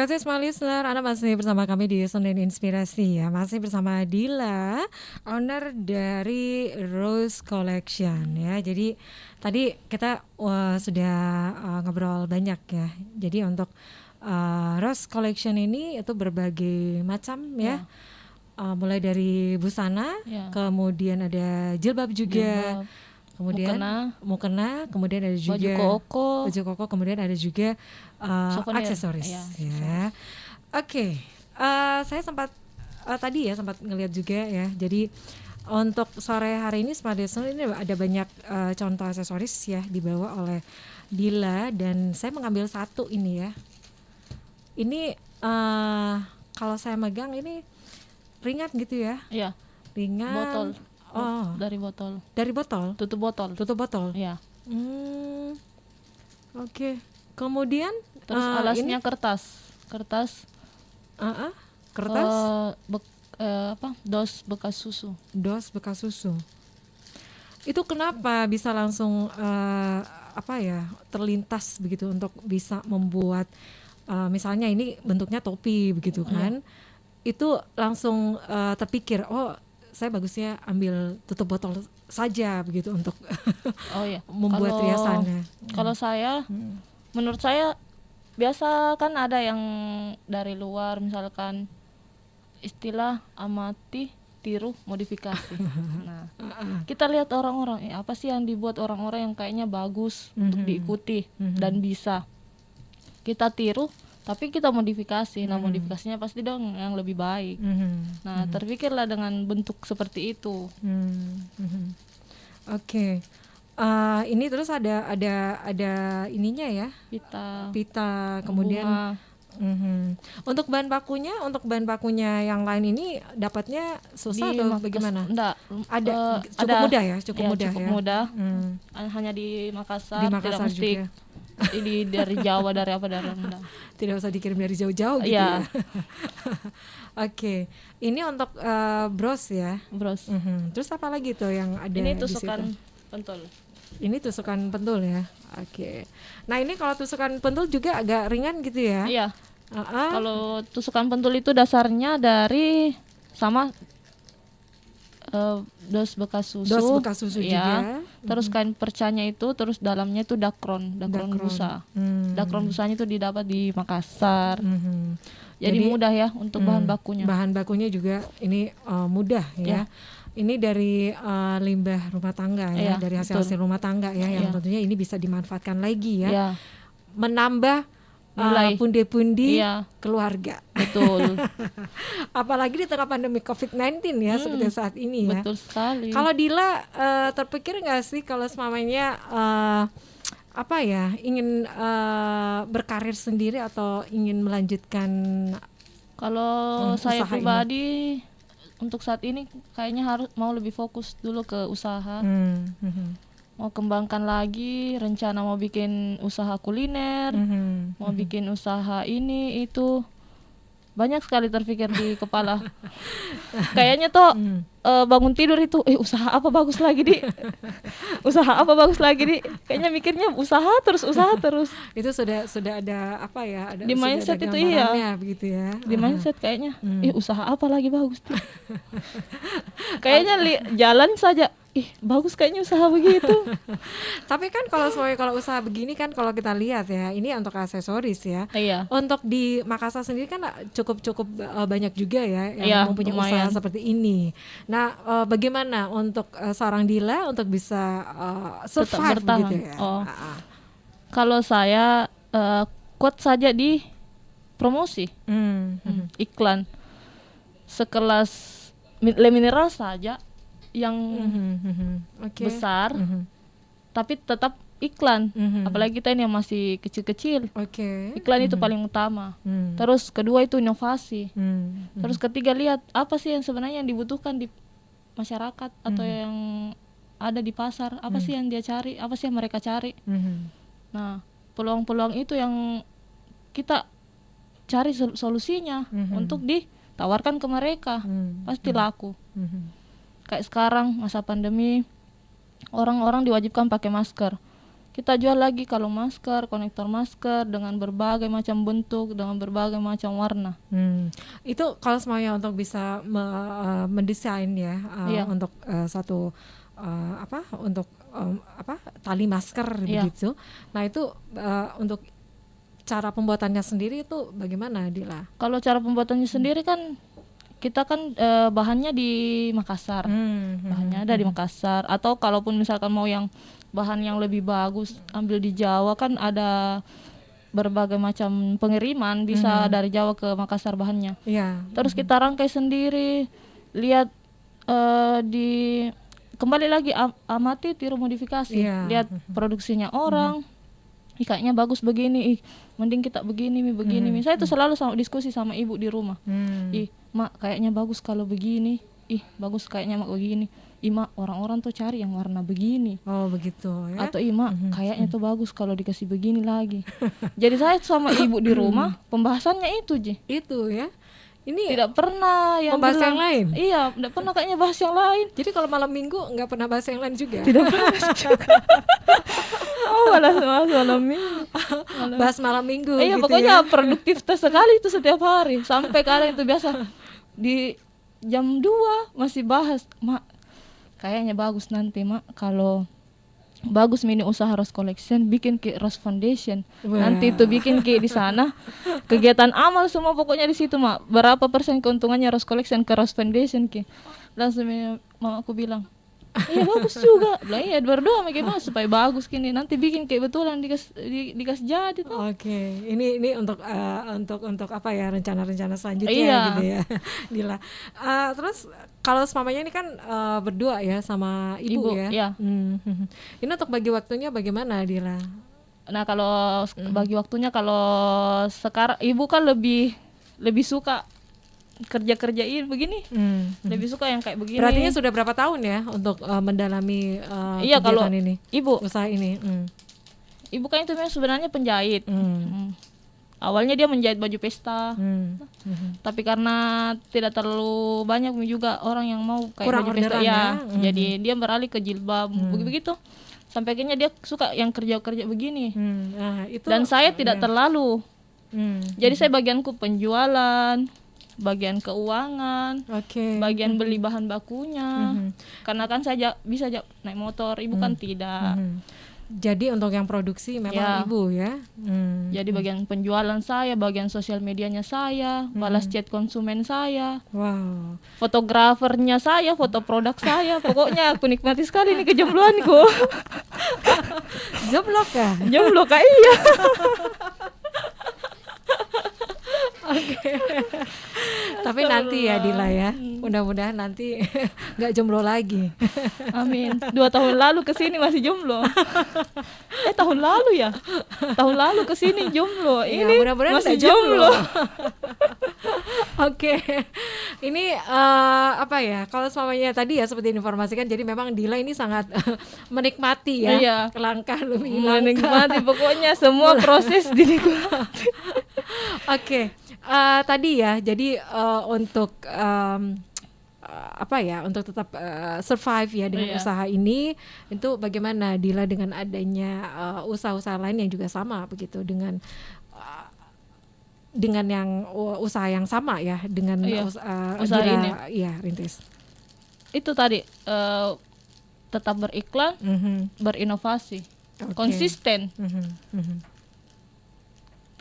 kasih semua listener, Anda masih bersama kami di Senin Inspirasi ya. Masih bersama Dila, owner dari Rose Collection ya. Jadi tadi kita sudah ngobrol banyak ya. Jadi untuk Rose Collection ini itu berbagai macam ya. Mulai dari busana, kemudian ada jilbab juga. Kemudian mukena, kemudian ada juga baju koko, kemudian ada juga aksesoris ya. Oke, saya sempat tadi ya sempat ngelihat juga ya. Jadi untuk sore hari ini Smart Destination ini ada banyak contoh aksesoris ya dibawa oleh Dila, dan saya mengambil satu ini ya. Ini kalau saya megang ini ringan gitu ya. Iya. Ringan. Botol. Dari botol. Tutup botol. Iya. Oke. Kemudian terus alasnya kertas. Kertas. Dos bekas susu. Itu kenapa bisa langsung terlintas begitu untuk bisa membuat misalnya ini bentuknya topi begitu kan? Itu langsung terpikir, saya bagusnya ambil tutup botol saja begitu untuk membuat riasannya. Kalau saya, menurut saya biasa kan ada yang dari luar, misalkan istilah amati, tiru, modifikasi. Nah, kita lihat orang-orang, apa sih yang dibuat orang-orang yang kayaknya bagus untuk diikuti dan bisa. Kita tiru, tapi kita modifikasi. Nah, modifikasinya pasti dong yang lebih baik. Nah, terpikirlah dengan bentuk seperti itu. Oke. Ini terus ada ininya ya, pita kemudian untuk bahan bakunya yang lain ini dapatnya susah atau bagaimana? Enggak, cukup mudah ya. Hanya di Makassar tidak mesti juga. Ini dari Jawa, dari mana. Tidak usah dikirim dari jauh-jauh gitu ya. Oke. Ini untuk bros ya. Bros. Terus apa lagi tuh yang ada? Ini tusukan pentul. Ini tusukan pentul ya. Oke. Nah, ini kalau tusukan pentul juga agak ringan gitu ya. Iya. Kalau tusukan pentul itu dasarnya dari sama dos bekas susu ya. Juga. Terus kain percanya itu, terus dalamnya itu dakron busa. Dakron busanya itu didapat di Makassar. Jadi mudah ya untuk bahan bakunya. Bahan bakunya juga ini mudah ya. Ini dari limbah rumah tangga ya, dari hasil rumah tangga ya, yang tentunya ini bisa dimanfaatkan lagi ya. Menambah pundi-pundi keluarga. Betul. Apalagi di tengah pandemi COVID-19 ya, seperti saat ini ya. Betul sekali. Kalau Dila terpikir nggak sih kalau semuanya ingin berkarir sendiri atau ingin melanjutkan? Kalau saya pribadi untuk saat ini kayaknya mau lebih fokus dulu ke usaha. Mau kembangkan lagi, rencana mau bikin usaha kuliner, mau bikin usaha ini itu, banyak sekali terpikir di kepala. Kayaknya tuh bangun tidur itu, usaha apa bagus lagi di, usaha apa bagus lagi di, kayaknya mikirnya usaha terus. Itu sudah ada apa ya? Ada, di mindset itu begitu ya. Di mindset kayaknya, usaha apa lagi bagus di. Kayaknya jalan saja. Bagus kayaknya usaha begitu. Tapi kan kalau usaha begini kan kalau kita lihat ya, ini untuk aksesoris ya. Iya. Untuk di Makassar sendiri kan cukup banyak juga ya yang mempunyai usaha seperti ini. Nah, bagaimana untuk seorang Dila untuk bisa survive gitu ya? Kalau saya quote saja di promosi, iklan sekelas Le Mineral saja yang besar, tapi tetap iklan. Apalagi kita ini yang masih kecil-kecil, iklan itu paling utama. Terus kedua itu inovasi. Terus ketiga lihat apa sih yang sebenarnya yang dibutuhkan di masyarakat atau yang ada di pasar, apa sih yang dia cari, apa sih yang mereka cari. Nah, peluang-peluang itu yang kita cari solusinya untuk ditawarkan ke mereka, pasti laku. Kayak sekarang masa pandemi, orang-orang diwajibkan pakai masker. Kita jual lagi kalau masker, konektor masker dengan berbagai macam bentuk, dengan berbagai macam warna. Itu kalau semuanya untuk bisa mendesain ya, Iya. untuk satu untuk tali masker begitu. Nah itu untuk cara pembuatannya sendiri itu bagaimana, Dila? Kalau cara pembuatannya sendiri kan kita kan bahannya di Makassar, bahannya ada di Makassar. Atau kalaupun misalkan mau yang bahan yang lebih bagus ambil di Jawa, kan ada berbagai macam pengiriman bisa dari Jawa ke Makassar bahannya. Terus kita rangkai sendiri, lihat kembali lagi amati, tiru, modifikasi, lihat produksinya orang. Kayaknya bagus begini, mending kita begini. Saya itu selalu diskusi sama ibu di rumah. Mak, kayaknya bagus kalau begini. Bagus kayaknya mak begini. Mak, orang-orang tuh cari yang warna begini. Oh begitu ya. Atau mak, kayaknya tuh bagus kalau dikasih begini lagi. Jadi saya sama ibu di rumah pembahasannya itu Itu ya. Ini tidak pernah yang membahas yang lain. Iya, tidak pernah kayaknya bahas yang lain. Jadi kalau malam minggu nggak pernah bahas yang lain juga. Tidak pernah juga. Malah malam minggu. Bahas malam minggu. Iya, gitu pokoknya ya. produktivitas sekali itu setiap hari. Sampai kadang itu biasa di jam 2 masih bahas, Mak, kayaknya bagus nanti, Mak, kalau bagus mini usaha Rose Collection, bikin ke Rose Foundation. Nanti itu bikin ke di sana kegiatan amal semua pokoknya di situ, Mak. Berapa persen keuntungannya Rose Collection ke Rose Foundation ke. Langsung mamaku bilang, iya bagus juga. Bilang iya, berdoa gimana supaya bagus gini. Nanti bikin kayak betulan dikas jadi tuh. Oke. Ini untuk apa ya, rencana-rencana selanjutnya gitu ya. Gila. Terus kalau mamanya ini kan berdua ya sama ibu ya. Iya. Ini untuk bagi waktunya bagaimana, Dila? Nah, kalau bagi waktunya, kalau sekarang ibu kan lebih suka kerja-kerjain begini, lebih suka yang kayak begini. Berarti sudah berapa tahun ya untuk mendalami iya, kalau ini, ibu usaha ini? Ibu kan itu sebenarnya penjahit. Awalnya dia menjahit baju pesta, tapi karena tidak terlalu banyak juga orang yang mau kayak kurang baju pesta ya. Jadi dia beralih ke jilbab, begitu. Sampai akhirnya dia suka yang kerja-kerja begini. Itu, dan saya tidak terlalu. Jadi saya bagianku penjualan, bagian keuangan, bagian beli bahan bakunya. Karena kan saya bisa naik motor, ibu kan tidak. Jadi untuk yang produksi memang ibu ya. Jadi bagian penjualan saya, bagian sosial medianya saya, balas chat konsumen saya. Wow. Fotografernya saya, foto produk saya. Pokoknya aku nikmati sekali nih kejombloanku. Jomblo kah? Jomblo kah, iya. Oke. Tapi nanti ya Dila ya, mudah-mudahan nanti nggak jomblo lagi. Amin. 2 tahun lalu kesini masih jomblo. Tahun lalu ya? Tahun lalu kesini jomblo. Ini mudah-mudahan masih jomblo. Oke. Ini apa ya? Kalau semuanya tadi ya seperti informasikan, jadi memang Dila ini sangat menikmati ya. Iya. Langkah lebih menikmati, pokoknya semua proses dinikmati. Oke. Tadi ya, jadi untuk apa ya, untuk tetap survive ya dengan usaha ini, itu bagaimana Dila dengan adanya usaha-usaha lain yang juga sama begitu, dengan yang usaha yang sama ya, dengan usaha Dila, ini. Iya, rintis. Itu tadi tetap beriklan, berinovasi, konsisten.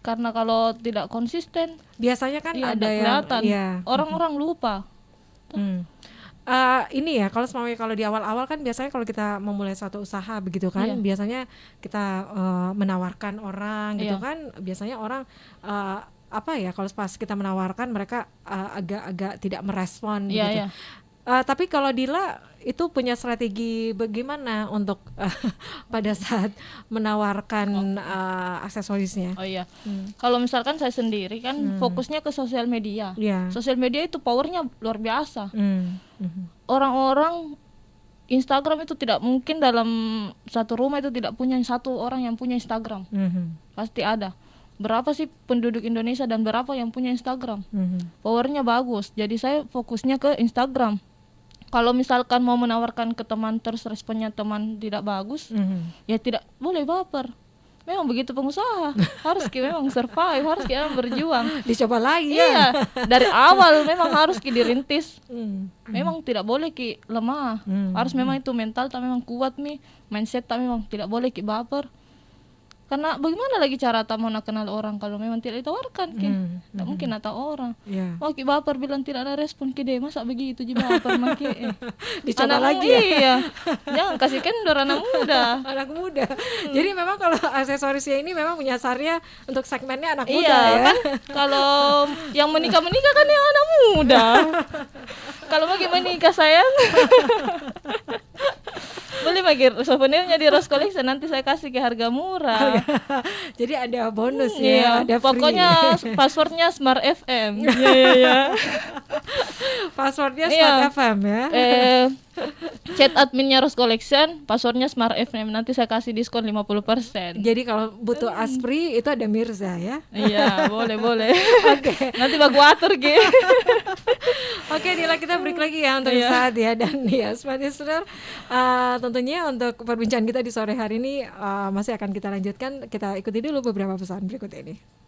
Karena kalau tidak konsisten, biasanya kan ada yang orang-orang lupa. Ini ya, kalau di awal-awal kan biasanya kalau kita memulai suatu usaha begitu kan, biasanya kita menawarkan orang gitu kan, biasanya orang apa ya, kalau pas kita menawarkan mereka agak-agak tidak merespon gitu. Tapi kalau Dila itu punya strategi bagaimana untuk pada saat menawarkan aksesorisnya? Kalau misalkan saya sendiri kan fokusnya ke sosial media. Sosial media itu powernya luar biasa. Orang-orang Instagram itu tidak mungkin dalam satu rumah itu tidak punya satu orang yang punya Instagram. Pasti ada. Berapa sih penduduk Indonesia dan berapa yang punya Instagram? Powernya bagus. Jadi saya fokusnya ke Instagram. Kalau misalkan mau menawarkan ke teman terus responnya teman tidak bagus, ya tidak boleh baper. Memang begitu pengusaha, harus memang survive, harus memang berjuang. Dicoba lagi ya. Dari awal memang harus dirintis. Memang tidak boleh lemah. Harus memang itu mental tak memang kuat mindset tak memang tidak boleh baper. Karena bagaimana lagi cara tak mau nak kenal orang kalau memang tidak ditawarkan tak mungkin nak tahu orang. Mau baper bilang tidak ada respon deh, masa begitu juga baper dicoba anak lagi ya. Jangan kasih kendor anak muda. Anak muda. Jadi memang kalau aksesorisnya ini memang menyasarnya untuk segmennya anak muda ya. Kan kalau yang menikah kan yang anak muda. Kalau mau menikah sayang boleh bagi souvenirnya di Rose Collection, nanti saya kasih ke harga murah. Jadi ada bonus ya, ada free. Pokoknya passwordnya Smart FM. Iya. Passwordnya Smart FM ya. Chat adminnya Rose Collection, passwordnya Smart FM, nanti saya kasih diskon 50%. Jadi kalau butuh Aspri itu ada Mirza ya. Iya, boleh. Oke. Nanti baku atur Oke, Dila, kita break lagi ya untuk saat ya, dan ya Smart Listener, tentunya untuk perbincangan kita di sore hari ini masih akan kita lanjutkan. Kita ikuti dulu beberapa pesan berikut ini.